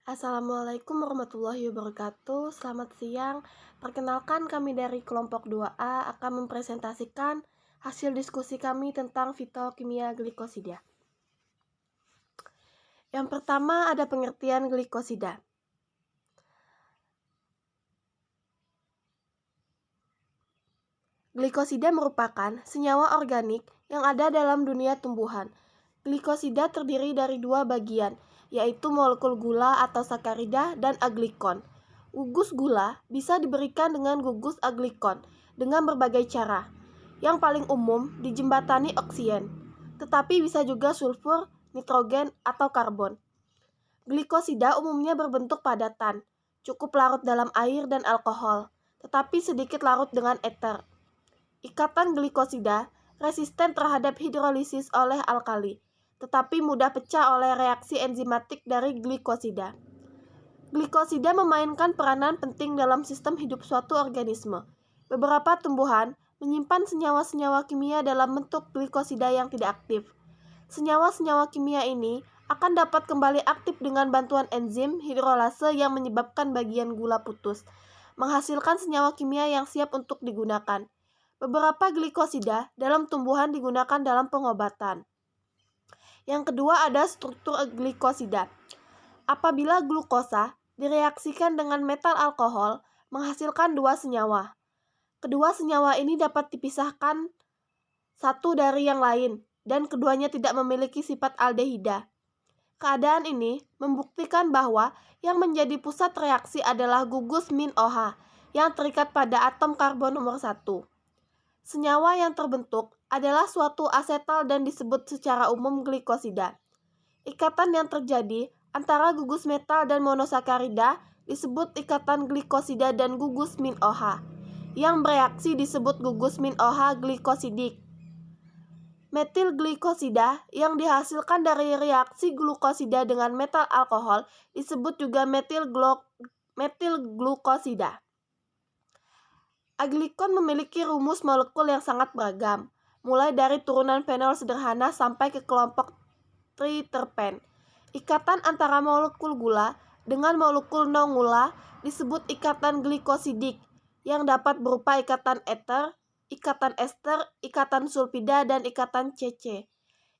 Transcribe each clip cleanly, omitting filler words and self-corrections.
Assalamualaikum warahmatullahi wabarakatuh. Selamat siang. Perkenalkan, kami dari kelompok 2A akan mempresentasikan hasil diskusi kami tentang fitokimia glikosida. Yang pertama ada pengertian glikosida. Glikosida merupakan senyawa organik yang ada dalam dunia tumbuhan. Glikosida terdiri dari dua bagian, yaitu molekul gula atau sakarida dan aglikon. Gugus gula bisa diberikan dengan gugus aglikon dengan berbagai cara. Yang paling umum dijembatani oksigen, tetapi bisa juga sulfur, nitrogen, atau karbon. Glikosida umumnya berbentuk padatan, cukup larut dalam air dan alkohol, tetapi sedikit larut dengan eter. Ikatan glikosida resisten terhadap hidrolisis oleh alkali, tetapi mudah pecah oleh reaksi enzimatik dari glikosida. Glikosida memainkan peranan penting dalam sistem hidup suatu organisme. Beberapa tumbuhan menyimpan senyawa-senyawa kimia dalam bentuk glikosida yang tidak aktif. Senyawa-senyawa kimia ini akan dapat kembali aktif dengan bantuan enzim hidrolase yang menyebabkan bagian gula putus, menghasilkan senyawa kimia yang siap untuk digunakan. Beberapa glikosida dalam tumbuhan digunakan dalam pengobatan. Yang kedua ada struktur glikosida. Apabila glukosa direaksikan dengan metal alkohol, menghasilkan dua senyawa. Kedua senyawa ini dapat dipisahkan satu dari yang lain, dan keduanya tidak memiliki sifat aldehida. Keadaan ini membuktikan bahwa yang menjadi pusat reaksi adalah gugus min OH yang terikat pada atom karbon nomor 1. Senyawa yang terbentuk adalah suatu asetal dan disebut secara umum glikosida. Ikatan yang terjadi antara gugus metal dan monosakarida disebut ikatan glikosida dan gugus min OH. Yang bereaksi disebut gugus min OH glikosidik. Metil glikosida yang dihasilkan dari reaksi glukosida dengan metal alkohol disebut juga metil glukosida. Aglikon memiliki rumus molekul yang sangat beragam, mulai dari turunan fenol sederhana sampai ke kelompok triterpen. Ikatan antara molekul gula dengan molekul non-gula disebut ikatan glikosidik yang dapat berupa ikatan eter, ikatan ester, ikatan sulfida, dan ikatan CC.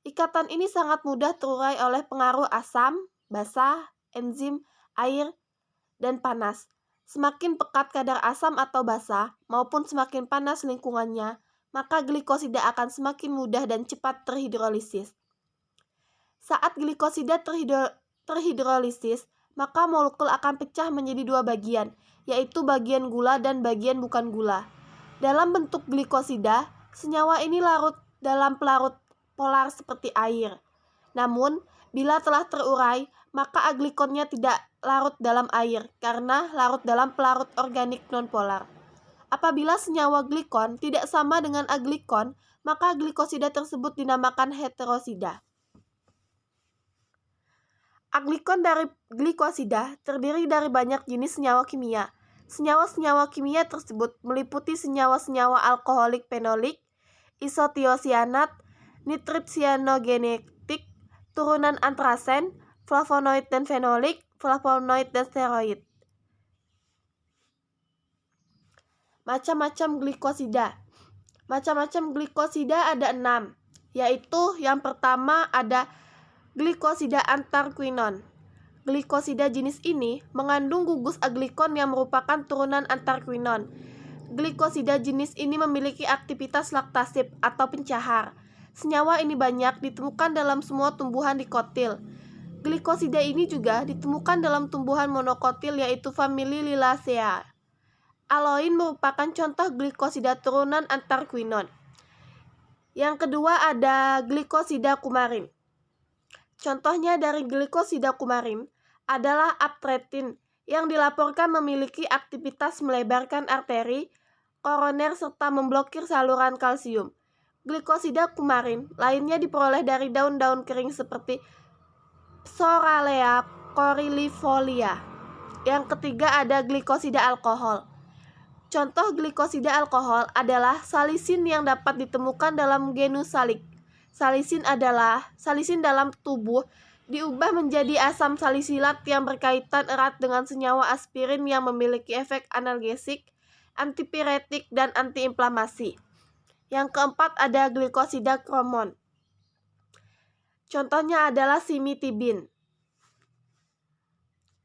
Ikatan ini sangat mudah terurai oleh pengaruh asam, basah, enzim, air, dan panas. Semakin pekat kadar asam atau basah maupun semakin panas lingkungannya, maka glikosida akan semakin mudah dan cepat terhidrolisis. Saat glikosida terhidrolisis, maka molekul akan pecah menjadi dua bagian, yaitu bagian gula dan bagian bukan gula. Dalam bentuk glikosida, senyawa ini larut dalam pelarut polar seperti air. Namun, bila telah terurai, maka aglikonnya tidak larut dalam air karena larut dalam pelarut organik nonpolar. Apabila senyawa glikon tidak sama dengan aglikon, maka glikosida tersebut dinamakan heterosida. Aglikon dari glikosida terdiri dari banyak jenis senyawa kimia. Senyawa-senyawa kimia tersebut meliputi senyawa-senyawa alkoholik fenolik, isotiosianat, nitrit cyanogenetik, turunan antrasen, flavonoid dan fenolik, flavonoid dan steroid. Macam-macam glikosida. Macam-macam glikosida ada 6, yaitu yang pertama ada glikosida antarquinon. Glikosida jenis ini mengandung gugus aglikon yang merupakan turunan antarquinon. Glikosida jenis ini memiliki aktivitas laktasif atau pencahar. Senyawa ini banyak ditemukan dalam semua tumbuhan dikotil. Glikosida ini juga ditemukan dalam tumbuhan monokotil yaitu famili Liliaceae. Aloin merupakan contoh glikosida turunan antarquinon. Yang kedua ada glikosida kumarin. Contohnya dari glikosida kumarin adalah aptretin yang dilaporkan memiliki aktivitas melebarkan arteri koroner serta memblokir saluran kalsium. Glikosida kumarin lainnya diperoleh dari daun-daun kering seperti Psoralea coryllifolia. Yang ketiga ada glikosida alkohol. Contoh glikosida alkohol adalah salisin yang dapat ditemukan dalam genus salik. Salisin dalam tubuh diubah menjadi asam salisilat yang berkaitan erat dengan senyawa aspirin yang memiliki efek analgesik, antipiretik, dan antiinflamasi. Yang keempat ada glikosida kromon. Contohnya adalah simitidin.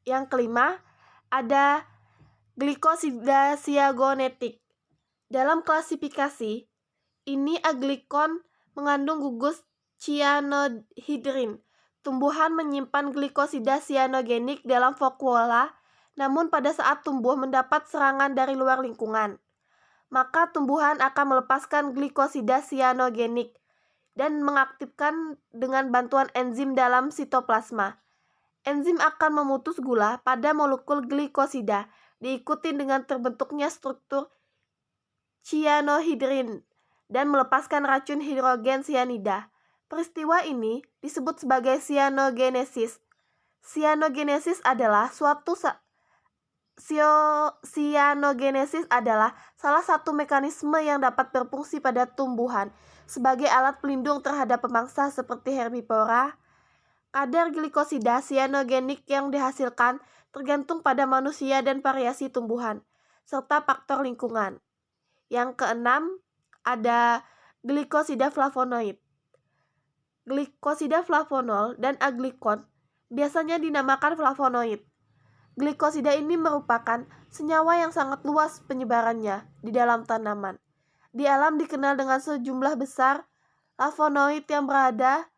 Yang kelima ada glikosida siagonetik. Dalam klasifikasi ini aglikon mengandung gugus cyanohidrin. Tumbuhan menyimpan glikosida sianogenik dalam vakuola, namun pada saat tumbuh mendapat serangan dari luar lingkungan, maka tumbuhan akan melepaskan glikosida sianogenik dan mengaktifkan dengan bantuan enzim dalam sitoplasma. Enzim akan memutus gula pada molekul glikosida, diikuti dengan terbentuknya struktur cyanohidrin dan melepaskan racun hidrogen sianida. Peristiwa ini disebut sebagai cyanogenesis. Cyanogenesis adalah salah satu mekanisme yang dapat berfungsi pada tumbuhan sebagai alat pelindung terhadap pemangsa seperti herbivora. Kadar glikosida sianogenik yang dihasilkan tergantung pada manusia dan variasi tumbuhan, serta faktor lingkungan. Yang keenam ada glikosida flavonoid. Glikosida flavonol dan aglikon biasanya dinamakan flavonoid. Glikosida ini merupakan senyawa yang sangat luas penyebarannya di dalam tanaman. Di alam dikenal dengan sejumlah besar flavonoid yang beda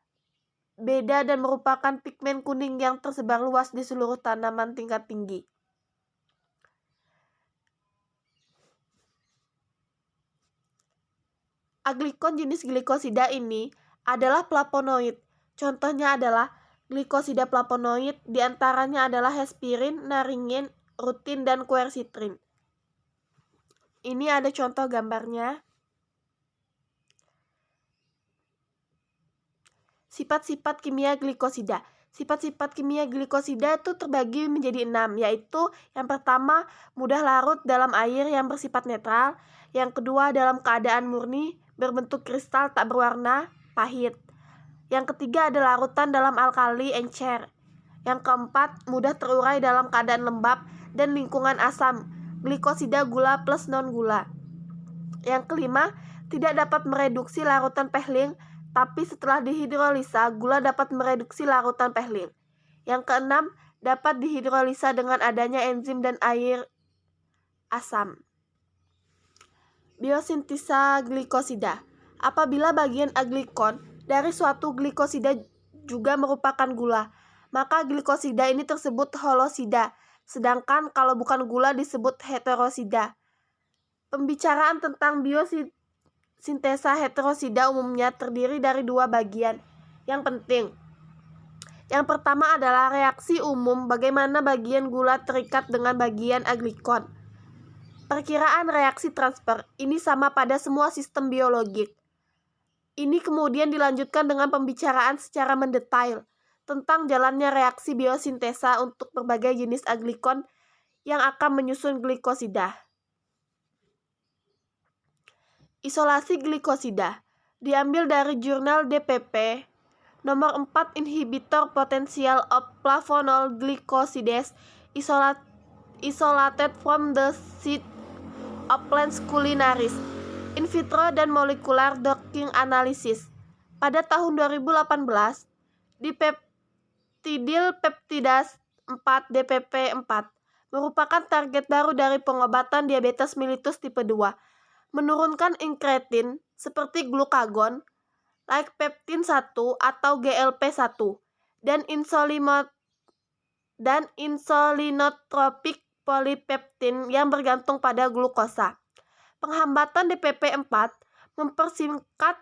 dan merupakan pigmen kuning yang tersebar luas di seluruh tanaman tingkat tinggi. Aglikon jenis glikosida ini adalah flavonoid. Contohnya adalah glikosida flavonoid, diantaranya adalah hespirin, naringin, rutin, dan quercitrin. Ini ada contoh gambarnya. Sifat-sifat kimia glikosida. Sifat-sifat kimia glikosida itu terbagi menjadi 6, yaitu yang pertama mudah larut dalam air yang bersifat netral, yang kedua dalam keadaan murni, berbentuk kristal tak berwarna, pahit. Yang ketiga ada larutan dalam alkali, encer. Yang keempat mudah terurai dalam keadaan lembab dan lingkungan asam, glikosida gula plus non-gula. Yang kelima tidak dapat mereduksi larutan pehling, tapi setelah dihidrolisa, gula dapat mereduksi larutan pehling. Yang keenam, dapat dihidrolisa dengan adanya enzim dan air asam. Biosintesa glikosida. Apabila bagian aglikon dari suatu glikosida juga merupakan gula, maka glikosida ini tersebut holosida, sedangkan kalau bukan gula disebut heterosida. Pembicaraan tentang biosintesa heterosida umumnya terdiri dari dua bagian yang penting. Yang pertama adalah reaksi umum, bagaimana bagian gula terikat dengan bagian aglikon. Perkiraan reaksi transfer ini sama pada semua sistem biologik. Ini kemudian dilanjutkan dengan pembicaraan secara mendetail tentang jalannya reaksi biosintesa untuk berbagai jenis aglikon yang akan menyusun glikosida. Isolasi glikosida diambil dari jurnal DPP nomor 4 Inhibitor Potential of Flavonol Glycosides isolated from the seed of plants culinaris, in vitro dan molecular docking analysis. Pada tahun 2018, dipeptidil peptidase 4 DPP4 merupakan target baru dari pengobatan diabetes mellitus tipe 2. Menurunkan incretin seperti glukagon, like peptin 1 atau GLP-1, dan insulinotropik polipeptin yang bergantung pada glukosa. Penghambatan DPP4 mempersingkat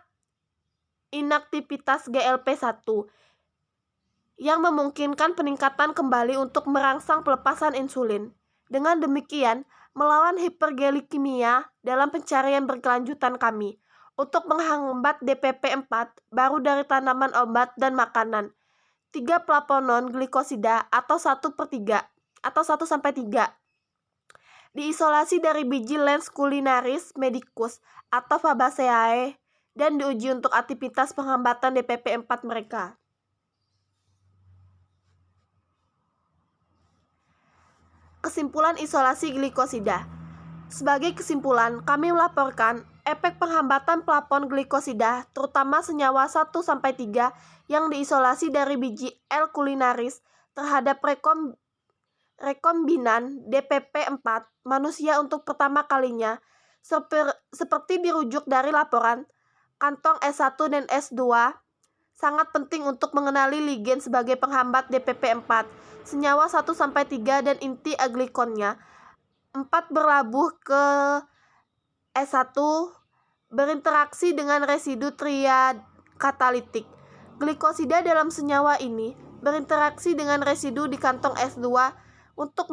inaktivitas GLP-1 yang memungkinkan peningkatan kembali untuk merangsang pelepasan insulin. Dengan demikian, melawan hiperglikemia dalam pencarian berkelanjutan kami untuk menghambat DPP4 baru dari tanaman obat dan makanan. 3 flavonon glikosida atau 1/3 atau 1-3 diisolasi dari biji Lens culinaris medicus atau Fabaceae dan diuji untuk aktivitas penghambatan DPP4 mereka. Kesimpulan isolasi glikosida. Sebagai kesimpulan, kami melaporkan efek penghambatan plafon glikosida, terutama senyawa 1-3 yang diisolasi dari biji L. culinaris terhadap rekombinan DPP4 manusia untuk pertama kalinya, seperti dirujuk dari laporan kantong S1 dan S2, sangat penting untuk mengenali ligen sebagai penghambat DPP4, senyawa 1-3 dan inti aglikonnya. 4 berlabuh ke S1 berinteraksi dengan residu triakatalitik. Glikosida dalam senyawa ini berinteraksi dengan residu di kantong S2 untuk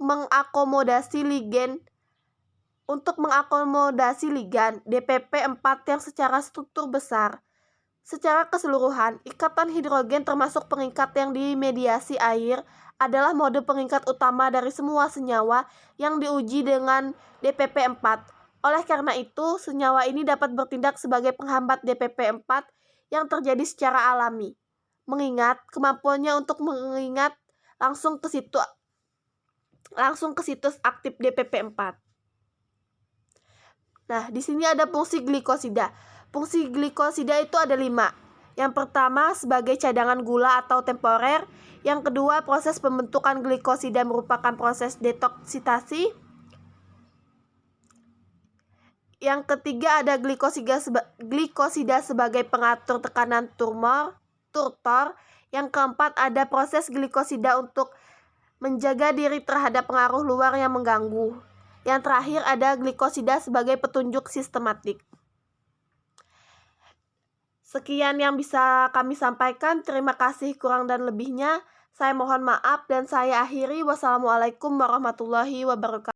mengakomodasi ligan DPP4 yang secara struktur besar. Secara keseluruhan, ikatan hidrogen termasuk pengikat yang dimediasi air adalah mode pengikat utama dari semua senyawa yang diuji dengan DPP4. Oleh karena itu, senyawa ini dapat bertindak sebagai penghambat DPP4 yang terjadi secara alami. Mengingat kemampuannya untuk mengingat langsung ke situs aktif DPP4. Nah, di sini ada fungsi glikosida. Fungsi glikosida itu ada 5. Yang pertama, sebagai cadangan gula atau temporer. Yang kedua, proses pembentukan glikosida merupakan proses detoksitasi. Yang ketiga, ada glikosida sebagai pengatur tekanan turtor. Yang keempat, ada proses glikosida untuk menjaga diri terhadap pengaruh luar yang mengganggu. Yang terakhir, ada glikosida sebagai petunjuk sistematik. Sekian yang bisa kami sampaikan. Terima kasih, kurang dan lebihnya saya mohon maaf dan saya akhiri. Wassalamualaikum warahmatullahi wabarakatuh.